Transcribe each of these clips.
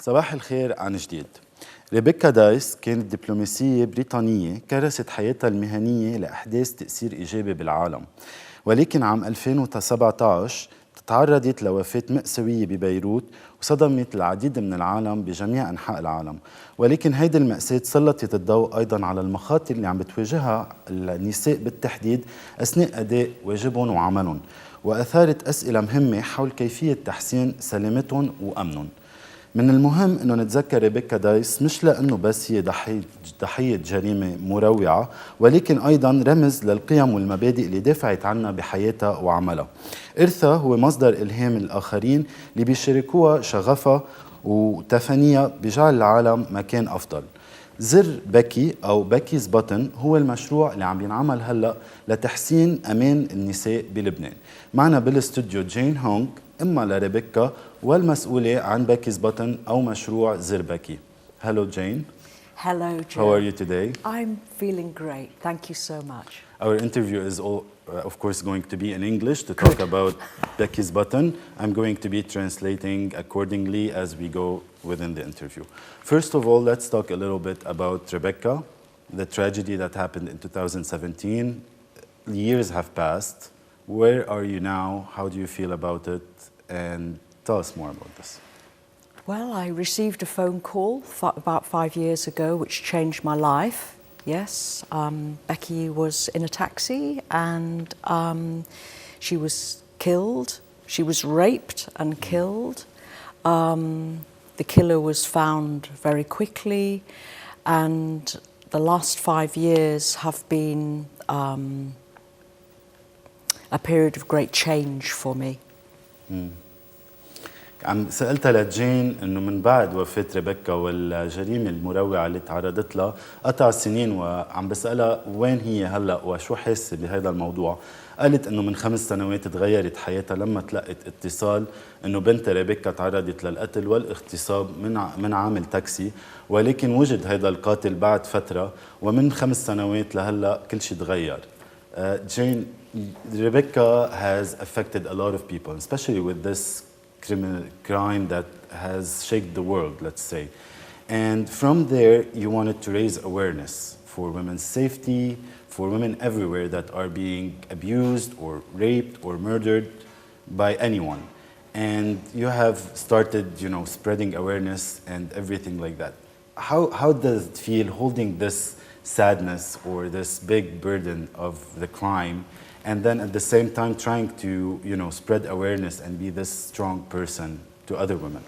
صباح الخير عن جديد. ريبيكا دايس كانت دبلوماسية بريطانية كرست حياتها المهنية لأحداث تأثير إيجابي بالعالم، ولكن عام 2017 تعرضت لوفاة مأساوية ببيروت وصدمت العديد من العالم بجميع أنحاء العالم. ولكن هيدي المأساة سلطت الضوء أيضا على المخاطر اللي عم بتواجهها النساء بالتحديد أثناء أداء واجبهم وعملهم، وأثارت أسئلة مهمة حول كيفية تحسين سلامتهم وأمنهم. من المهم أنه نتذكر ريبيكا دايس مش لأنه بس هي ضحية جريمة مروعة، ولكن أيضا رمز للقيم والمبادئ اللي دافعت عنها بحياتها وعملها. إرثها هو مصدر إلهام الآخرين اللي بيشاركوها شغفها وتفانيها بجعل العالم مكان أفضل. زر بيكي أو بيكي's بutton هو المشروع اللي عم ينعمل هلأ لتحسين أمان النساء بلبنان. معنا بالاستوديو جين هونج، أمها لريبيكا والمسؤولة عن بيكي's button أو مشروع زر بيكي. Hello Jane. Hello Joe. How are you today? I'm feeling great. Thank you so much. Our interview is of course going to be in English to talk about Becky's button. I'm going to be translating accordingly as we go within the interview. First of all, let's talk a little bit about Rebecca, the tragedy that happened in 2017. Years have passed. Where are you now? How do you feel about it? And tell us more about this. Well, I received a phone call about 5 years ago which changed my life. Yes, Becky was in a taxi and she was killed. She was raped and killed. The killer was found very quickly, and the last 5 years have been a period of great change for me. عم سألتها لجين إنه من بعد وفاة ريبيكا والجريمة المروعة اللي تعرضت لها قطع سنين، وعم بسألها وين هي هلأ وشو حاسة بهذا الموضوع. قالت إنه من 5 سنوات تغيرت حياتها لما تلقت اتصال إنه بنتها ريبيكا تعرضت للقتل والاغتصاب من عامل تاكسي، ولكن وجد هذا القاتل بعد فترة، ومن 5 سنوات لهلأ كل شيء تغير. Jane, Rebecca has affected a lot of people, especially with this crime that has shaken the world, let's say. And from there, you wanted to raise awareness for women's safety, for women everywhere that are being abused or raped or murdered by anyone. And you have started, spreading awareness and everything like that. How does it feel holding this sadness or this big burden of the crime, and then at the same time trying to, spread awareness and be this strong person to other women?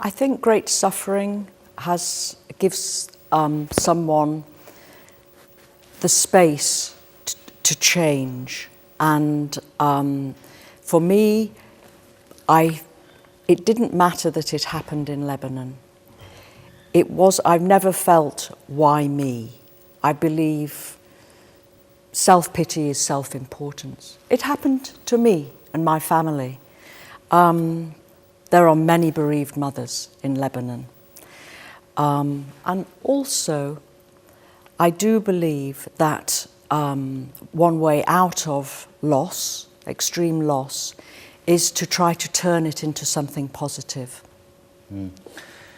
I think great suffering gives someone the space to change, and for me, it didn't matter that it happened in Lebanon. I've never felt, why me? I believe self-pity is self-importance. It happened to me and my family. There are many bereaved mothers in Lebanon. And also, I do believe that one way out of loss, extreme loss, is to try to turn it into something positive.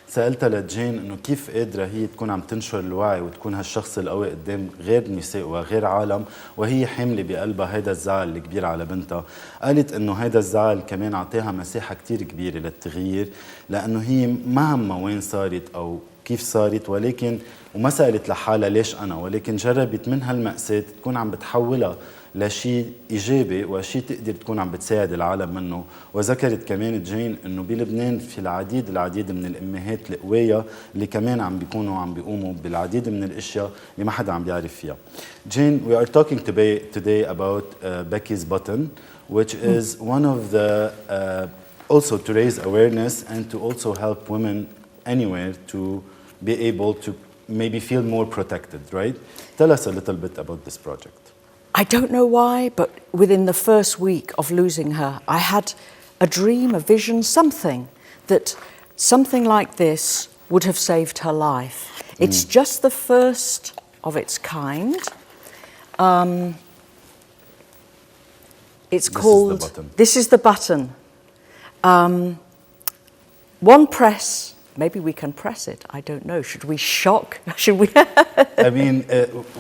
سألتها لجين إنه كيف قادرة هي تكون عم تنشر الوعي وتكون هالشخص القوي قدام غير نساء وغير عالم وهي حاملة بقلبها هيدا الزعل الكبير على بنتها. قالت إنه هيدا الزعل كمان عطيها مساحة كتير كبيرة للتغيير، لأنه هي ما همها وين صارت أو كيف صارت، ولكن وما سألت لحالها ليش أنا، ولكن جربت من هالمأساة تكون عم بتحولها لشيء إيجابي وشيء تقدر تكون عم بتساعد العالم منه. وذكرت كمان جين إنه بلبنان في العديد من الأمهات القوية اللي كمان عم بيكونوا عم بيقوموا بالعديد من الأشياء اللي ما حدا عم بيعرف فيها. Jane, we are talking today about Becky's button, which is one of the also to raise awareness and to also help women anywhere to be able to maybe feel more protected, right? Tell us a little bit about this project. I don't know why, but within the first week of losing her, I had a dream, a vision, something like this would have saved her life. It's just the first of its kind. It's called... This is the button. This is the button. One press, maybe we can press it, I don't know. Should we shock? Should we? I mean,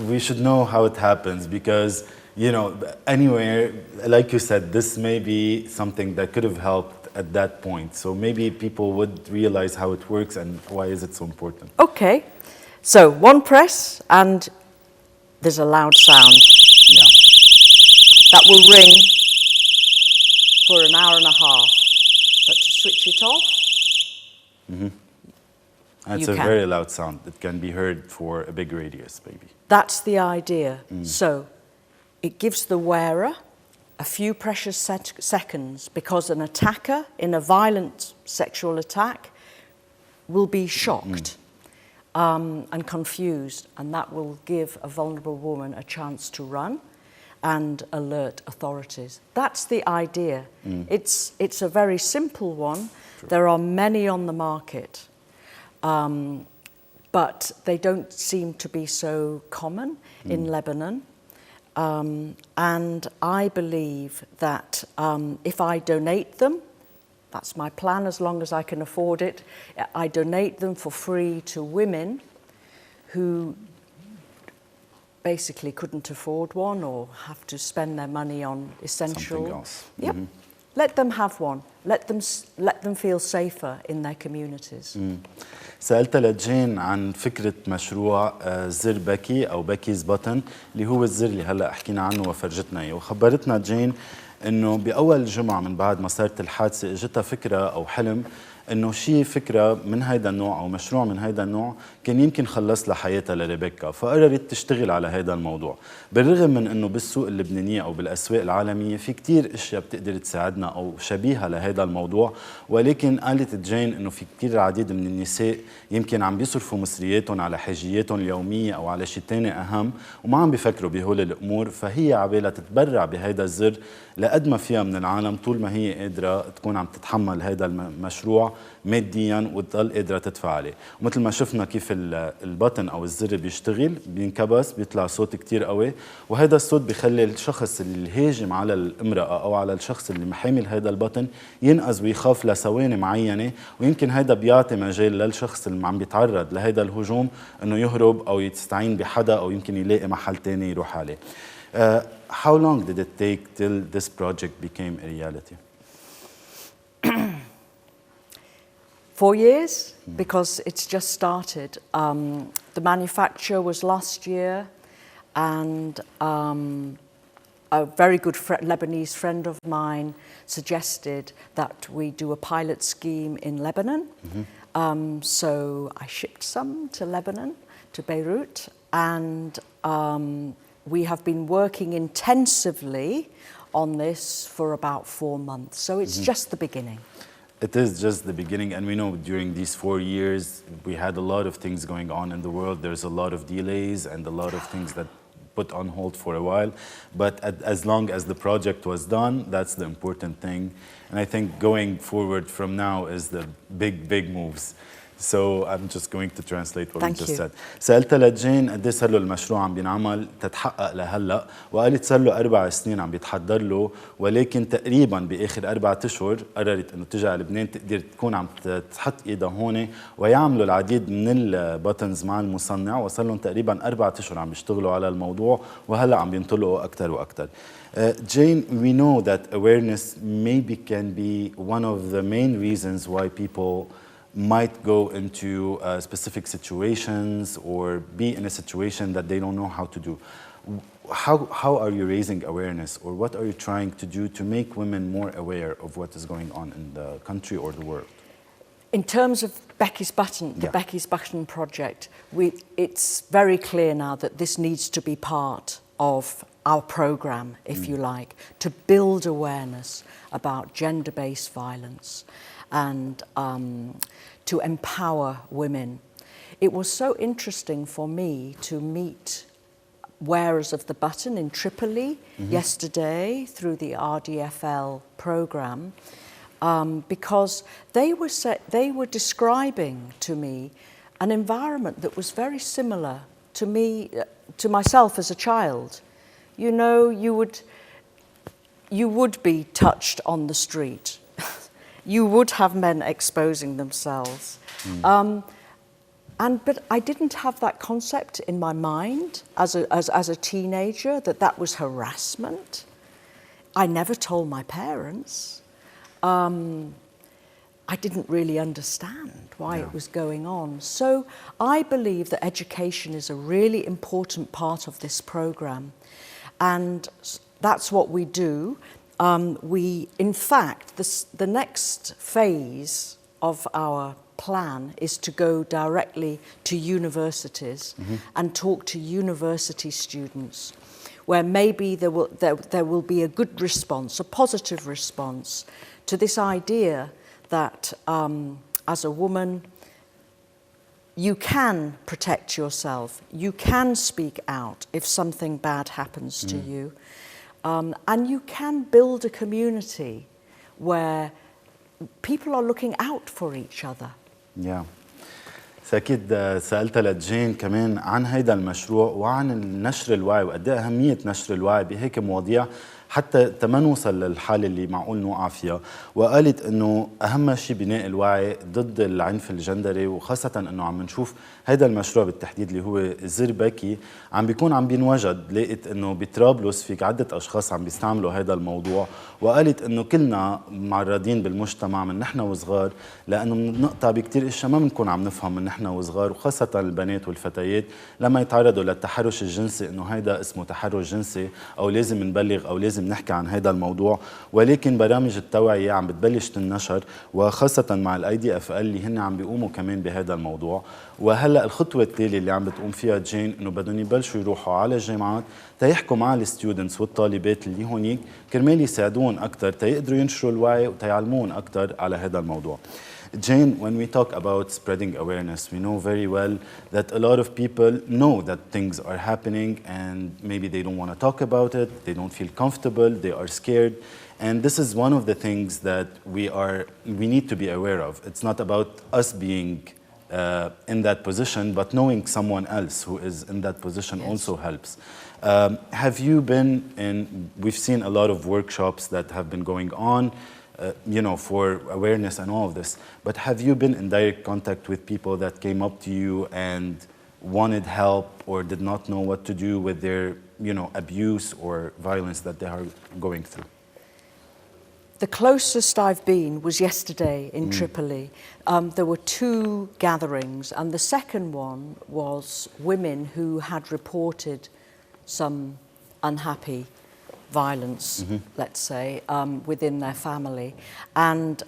we should know how it happens because, you know, anywhere, like you said, this may be something that could have helped at that point. So maybe people would realize how it works and why is it so important. Okay, so one press and there's a loud sound. Yeah. That will ring for an hour and a half. But to switch it off, And it's You a can. very loud sound. It can be heard for a big radius, maybe. that's the idea. So it gives the wearer a few precious seconds because an attacker in a violent sexual attack will be shocked and confused, and that will give a vulnerable woman a chance to run and alert authorities. That's the idea. It's a very simple one. There are many on the market, but they don't seem to be so common in Lebanon. And I believe that if I donate them, that's my plan as long as I can afford it, I donate them for free to women who basically couldn't afford one or have to spend their money on essential. Something else. Yep. Let them have one. Let them feel safer in their communities. سألتها لجين عن فكرة مشروع زر بكي أو بكي's بطن اللي هو الزر اللي هلأ حكينا عنه وفرجتنا إياه، وخبرتنا جين إنه بأول جمعة من بعد ما صارت الحادثة إجتها فكرة أو حلم إنه شيء فكرة من هيدا النوع أو مشروع من هيدا النوع كان يمكن خلص لها حياتها لريبيكا، فقررت تشتغل على هيدا الموضوع. بالرغم من إنه بالسوق اللبنانية أو بالأسواق العالمية في كتير أشياء بتقدر تساعدنا أو شبيهة لهيدا الموضوع، ولكن قالت جين إنه في كتير العديد من النساء يمكن عم بيصرفوا مصرياتهم على حاجياتهم اليومية أو على شيء تاني أهم وما عم بيفكروا بهول الأمور، فهي عبالها تتبرع بهيدا الزر لقد ما فيها من العالم طول ما هي قادرة تكون عم تتحمل هيدا المشروع ماديا وتضل قادرة تدفع عليه. ومثل ما شفنا كيف البطن أو الزر بيشتغل بينكبس بيطلع صوت كتير قوي، وهذا الصوت بيخلي الشخص اللي هاجم على الامرأة أو على الشخص اللي محامل هذا البطن ينقذ ويخاف لثواني معينة، ويمكن هذا بيعطي مجال للشخص اللي عم بيتعرض لهذا الهجوم إنه يهرب أو يستعين بحدا أو يمكن يلاقي محل تاني يروح عليه. How long did it take till this project became a reality? 4 years, because it's just started. The manufacture was last year, and a very good Lebanese friend of mine suggested that we do a pilot scheme in Lebanon. So I shipped some to Lebanon, to Beirut, and we have been working intensively on this for about 4 months. So it's just the beginning. It is just the beginning, and we know during these 4 years we had a lot of things going on in the world. There's a lot of delays and a lot of things that put on hold for a while, but as long as the project was done, that's the important thing. And I think going forward from now is the big moves. So I'm just going to translate what Thank you just you. said. سألتها لجين قد ايه صار له المشروع عم بينعمل تتحقق لهلا، وقالت صار له 4 سنين عم بيتحضر له، ولكن تقريبا باخر 4 اشهر قررت انه تجي على لبنان تقدر تكون عم تحط ايدها هون ويعملوا العديد من الباتنز مع المصنع، وصار لهم تقريبا 4 اشهر عم بيشتغلوا على الموضوع وهلا عم بينطلقوا اكثر واكثر. Jane, we know that awareness maybe can be one of the main reasons why people might go into specific situations or be in a situation that they don't know how to do. How are you raising awareness, or what are you trying to do to make women more aware of what is going on in the country or the world? In terms of Becky's Button, the Becky's Button project, it's very clear now that this needs to be part of our program, if you like, to build awareness about gender-based violence and to empower women. It was so interesting for me to meet wearers of the button in Tripoli yesterday through the RDFL program, because they were describing to me an environment that was very similar to me, to myself as a child. You know, you would be touched on the street. you would have men exposing themselves. But I didn't have that concept in my mind as a teenager that was harassment. I never told my parents. I didn't really understand why it was going on. So I believe that education is a really important part of this program. And that's what we do. In fact, the next phase of our plan is to go directly to universities and talk to university students, where maybe there will be a good response, a positive response to this idea that as a woman, you can protect yourself, you can speak out if something bad happens to you, and you can build a community where people are looking out for each other. Yeah. أكيد سألتها لجين كمان عن هيدا المشروع وعن نشر الوعي وقد ايه أهمية نشر الوعي بهيك مواضيع حتى ما نوصل للحالة اللي معقول نوقع فيها، وقالت انه اهم شيء بناء الوعي ضد العنف الجندري، وخاصة انه عم نشوف هيدا المشروع بالتحديد اللي هو زر بكي عم بيكون عم بينوجد. لقيت انه بطرابلس فيك عدة اشخاص عم بيستعملوا هيدا الموضوع، وقالت انه كلنا معرضين بالمجتمع من نحن وصغار، لانه بنقطع بكتير اشياء ما بنكون عم نفهم من نحن وصغار، وخاصة البنات والفتيات لما يتعرضوا للتحرش الجنسي انه هيدا اسمه تحرش جنسي او لازم نبلغ او لازم نحكي عن هذا الموضوع. ولكن برامج التوعية عم بتبلش تنشر، وخاصة مع الاي دي اف ال اللي هن عم بيقوموا كمان بهذا الموضوع. وهلا الخطوة التالية اللي عم بتقوم فيها جين انه بدهم يبلشوا يروحوا على الجامعات تيحكوا مع الستودنتس والطالبات اللي هونيك كرمال يساعدون اكثر تيقدروا ينشروا الوعي وتيعلمون اكثر على هذا الموضوع. Jane, when we talk about spreading awareness, we know very well that a lot of people know that things are happening and maybe they don't want to talk about it, they don't feel comfortable, they are scared. And this is one of the things that we need to be aware of. It's not about us being in that position, but knowing someone else who is in that position also helps. Have you been in, we've seen a lot of workshops that have been going on, for awareness and all of this. But have you been in direct contact with people that came up to you and wanted help or did not know what to do with their, abuse or violence that they are going through? The closest I've been was yesterday in Tripoli. There were 2 gatherings, and the second one was women who had reported some unhappy violence, let's say, within their family. And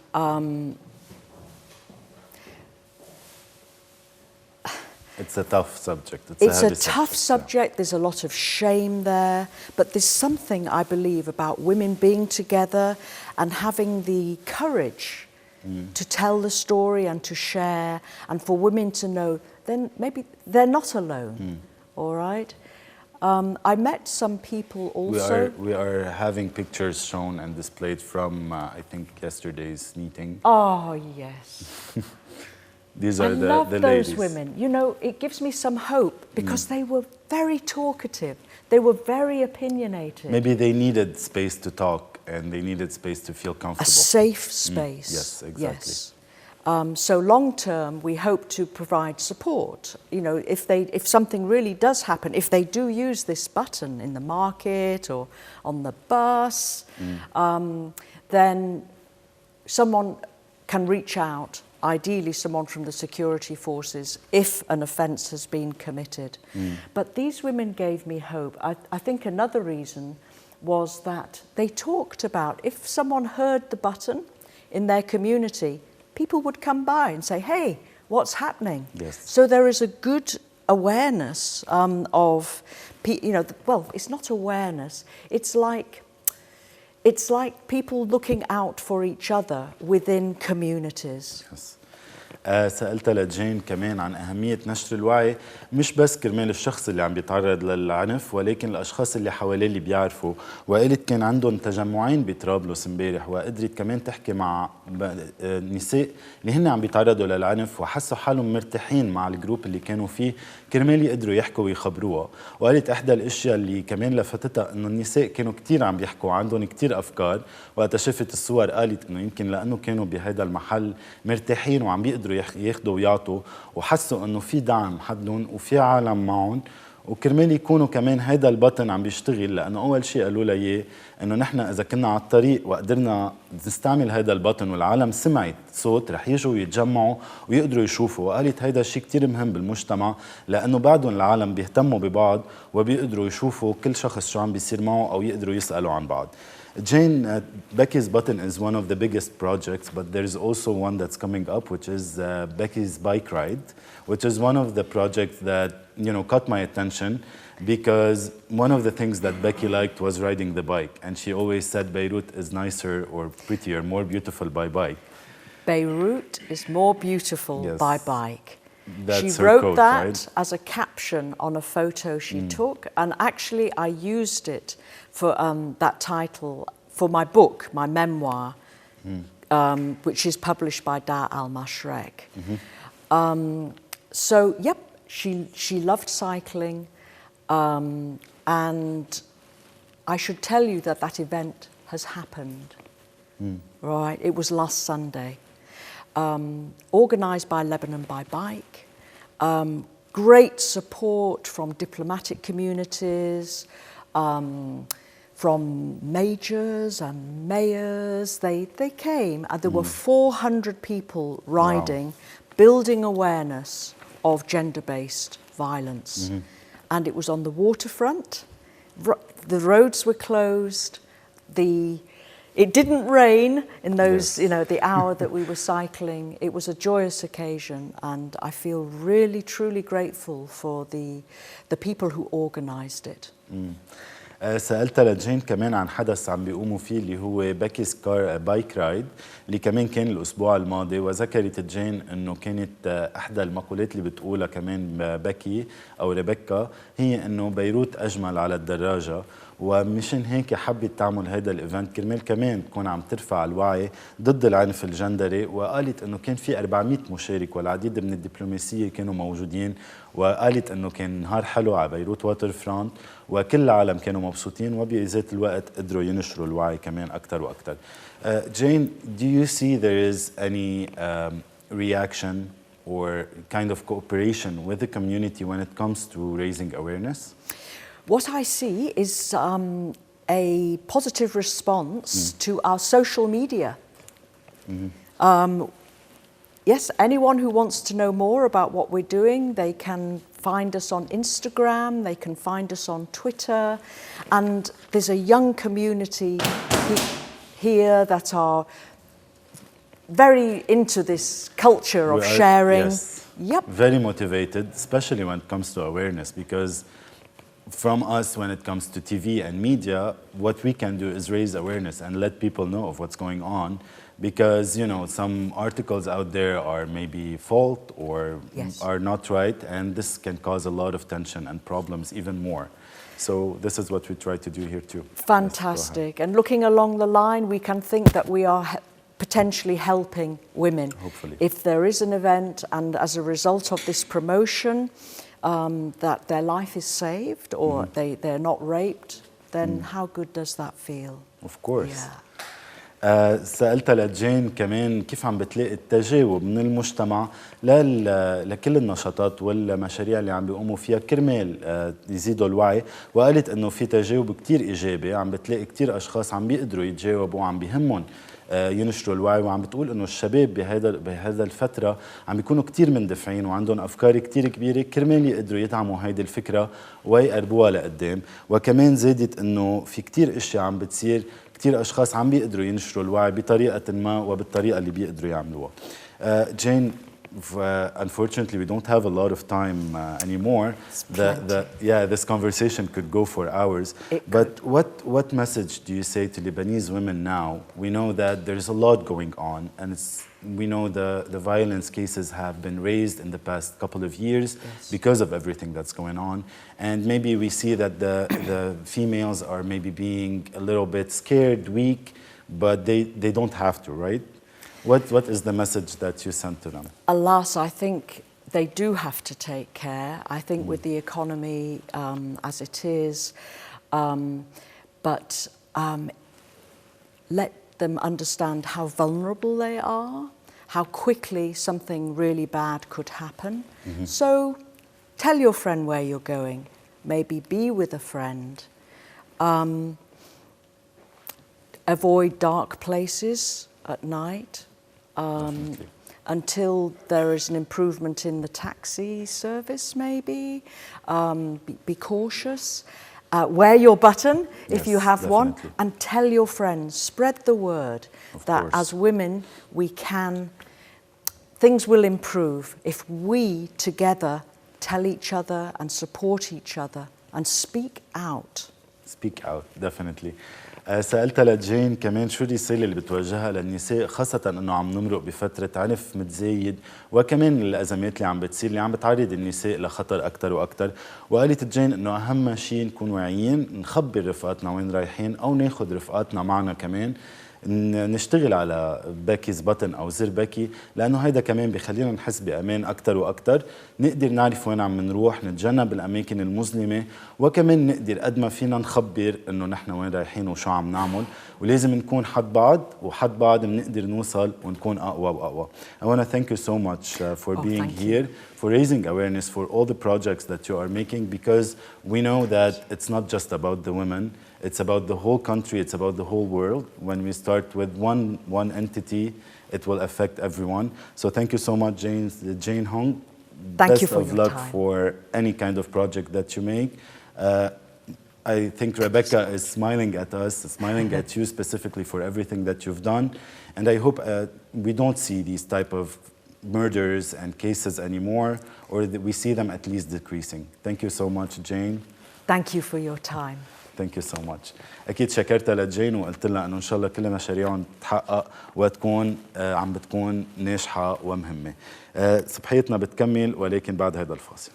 it's a tough subject. It's a tough subject. There's a lot of shame there. But there's something, I believe, about women being together and having the courage to tell the story and to share, and for women to know then maybe they're not alone, all right? I met some people also. We are having pictures shown and displayed from, I think, yesterday's meeting. Oh, yes. These are I the love ladies. those women. It gives me some hope because they were very talkative. They were very opinionated. Maybe they needed space to talk and they needed space to feel comfortable. A safe space. Yes, exactly. Yes. So long term, we hope to provide support. If something really does happen, if they do use this button in the market or on the bus, then someone can reach out, ideally someone from the security forces, if an offence has been committed. But these women gave me hope. I think another reason was that they talked about if someone heard the button in their community, people would come by and say, hey, what's happening? Yes. So there is a good awareness of, well, it's not awareness. It's like people looking out for each other within communities. Yes. سألتها لجين كمان عن أهمية نشر الوعي، مش بس كرمال الشخص اللي عم بيتعرض للعنف ولكن الأشخاص اللي حواليه اللي بيعرفوا. وقالت كان عندهم تجمعين بطرابلس امبارح، وقدرت كمان تحكي مع نساء اللي هن عم بيتعرضوا للعنف وحسوا حالهم مرتاحين مع الجروب اللي كانوا فيه كرمال يقدروا يحكوا ويخبروها. وقالت إحدى الأشياء اللي كمان لفتتها إنه النساء كانوا كتير عم بيحكوا، عندهم كتير أفكار. وقت شافت الصور قالت إنه يمكن لأنه كانوا بهذا المحل مرتاحين وعم بيقدروا ياخدوا ويعطوا، وحسوا إنه في دعم حدهم وفي عالم معهم، وكرمال يكونوا كمان هيدا البطن عم بيشتغل. لأنه أول شيء قالوا لي إياه إنه نحن إذا كنا على الطريق وقدرنا نستعمل هيدا البطن والعالم سمعت صوت رح يجوا ويتجمعوا ويقدروا يشوفوا. وقالت هيدا الشيء كتير مهم بالمجتمع لأنه بعدهم العالم بيهتموا ببعض وبيقدروا يشوفوا كل شخص شو عم بيصير معه أو يقدروا يسألوا عن بعض. Jane, Becky's Button is one of the biggest projects, but there's also one that's coming up, which is Becky's Bike Ride, which is one of the projects that, you know, caught my attention because one of the things that Becky liked was riding the bike, and she always said Beirut is nicer or prettier, more beautiful by bike. Beirut is more beautiful by bike. That's she her wrote quote, that right? as a caption on a photo she took, and actually I used it for that title for my book, my memoir, which is published by Dar al-Mashrek. So, yep, she loved cycling, and I should tell you that that event has happened. Right, it was last Sunday. Organised by Lebanon by Bike, great support from diplomatic communities, from majors and mayors. They came, and there were 400 people riding, building awareness of gender-based violence. And it was on the waterfront. The roads were closed. It didn't rain in those, you know, the hour that we were cycling. It was a joyous occasion, and I feel really, truly grateful for the people who organised it. سألتها لجين كمان عن حدث عم بيقوموا فيه اللي هو بيكي's بايك رايد اللي كمان كان الأسبوع الماضي. وذكرت جين أنه كانت أحدى المقولات اللي بتقولها كمان بيكي أو ريبيكا هي أنه بيروت أجمل على الدراجة. ومشان هيك حبت تعمل هذا الايفنت كرمال كمان تكون عم ترفع الوعي ضد العنف الجندري. وقالت انه كان في 400 مشارك والعديد من الدبلوماسيه كانوا موجودين. وقالت انه كان نهار حلو على بيروت واتر فرونت وكل العالم كانوا مبسوطين وبذات الوقت قدروا ينشروا الوعي كمان اكثر واكثر. Jane, do you see there is any reaction or kind of cooperation with the community when it comes to raising awareness? What I see is a positive response to our social media. Yes, anyone who wants to know more about what we're doing, they can find us on Instagram, they can find us on Twitter, and there's a young community here that are very into this culture of sharing. Yes, yep. Very motivated, especially when it comes to awareness, because from us, when it comes to TV and media, what we can do is raise awareness and let people know of what's going on, because, you know, some articles out there are maybe fault or are not right, and this can cause a lot of tension and problems even more. So this is what we try to do here too. Fantastic. Yes, and looking along the line, we can think that we are potentially helping women. Hopefully. If there is an event and as a result of this promotion, that their life is saved or they're not raped, then how good does that feel? Of course. Yeah. سألتها لجين كمان كيف عم بتلاقي التجاوب من المجتمع لكل النشاطات والمشاريع اللي عم بيقوموا فيها كرمال يزيدوا الوعي. وقالت انه في تجاوب كتير ايجابي، عم بتلاقي كتير اشخاص عم بيقدروا يتجاوبوا وعم بيهمهم ينشروا الوعي. وعم بتقول انه الشباب بهذا الفتره عم بيكونوا كتير مندفعين وعندهم افكار كتير كبيره كرمال يقدروا يدعموا هيدي الفكره ويقربوها لقدام. وكمان زادت انه في كتير اشياء عم بتصير، كتير اشخاص عم بيقدروا ينشروا الوعي بطريقه ما وبالطريقه اللي بيقدروا يعملوها. Jane, unfortunately, we don't have a lot of time anymore. This conversation could go for hours. But what message do you say to Lebanese women now? We know that there's a lot going on, and we know the violence cases have been raised in the past couple of years because of everything that's going on. And maybe we see that the females are maybe being a little bit scared, weak, but they don't have to, right? What is the message that you send to them? Alas, I think they do have to take care. I think with the economy as it is, but let them understand how vulnerable they are, how quickly something really bad could happen. So tell your friend where you're going. Maybe be with a friend. Avoid dark places at night. Until there is an improvement in the taxi service, maybe. Be cautious. Wear your button if you have one, and tell your friends. Spread the word that as women things will improve if we together tell each other and support each other and speak out. Speak out, definitely. سألتها لجين كمان شو الرسالة اللي بتوجهها للنساء، خاصة انه عم نمرق بفترة عنف متزايد، وكمان الازمات اللي عم بتصير اللي عم بتعرض النساء لخطر اكثر واكثر. وقالت جين انه اهم شيء نكون واعيين، نخبر رفقاتنا وين رايحين او ناخذ رفقاتنا معنا كمان، نشتغل على بيكي's بطن او زر بيكي، لانه هيدا كمان بخلينا نحس بامان اكثر واكثر، نقدر نعرف وين عم نروح، نتجنب الاماكن المظلمه، وكمان نقدر قد ما فينا نخبر انه نحن وين رايحين وشو عم نعمل، ولازم نكون حد بعض، وحد بعض بنقدر نوصل ونكون اقوى واقوى. I want to thank you so much for being here, for raising awareness for all the projects that you are making, because we know that it's not just about the women. It's about the whole country, it's about the whole world. When we start with one entity, it will affect everyone. So thank you so much, Jane Houng. Thank you for your time. Best of luck for any kind of project that you make. I think Rebecca is smiling at us, smiling at you specifically for everything that you've done. And I hope we don't see these type of murders and cases anymore, or that we see them at least decreasing. Thank you so much, Jane. Thank you for your time. Thank you so much. أكيد شكرتها لجين وقلت لها إنه إن شاء الله كل مشاريعهم تتحقق وتكون عم بتكون ناجحة ومهمة. صبحيتنا بتكمل ولكن بعد هذا الفاصل.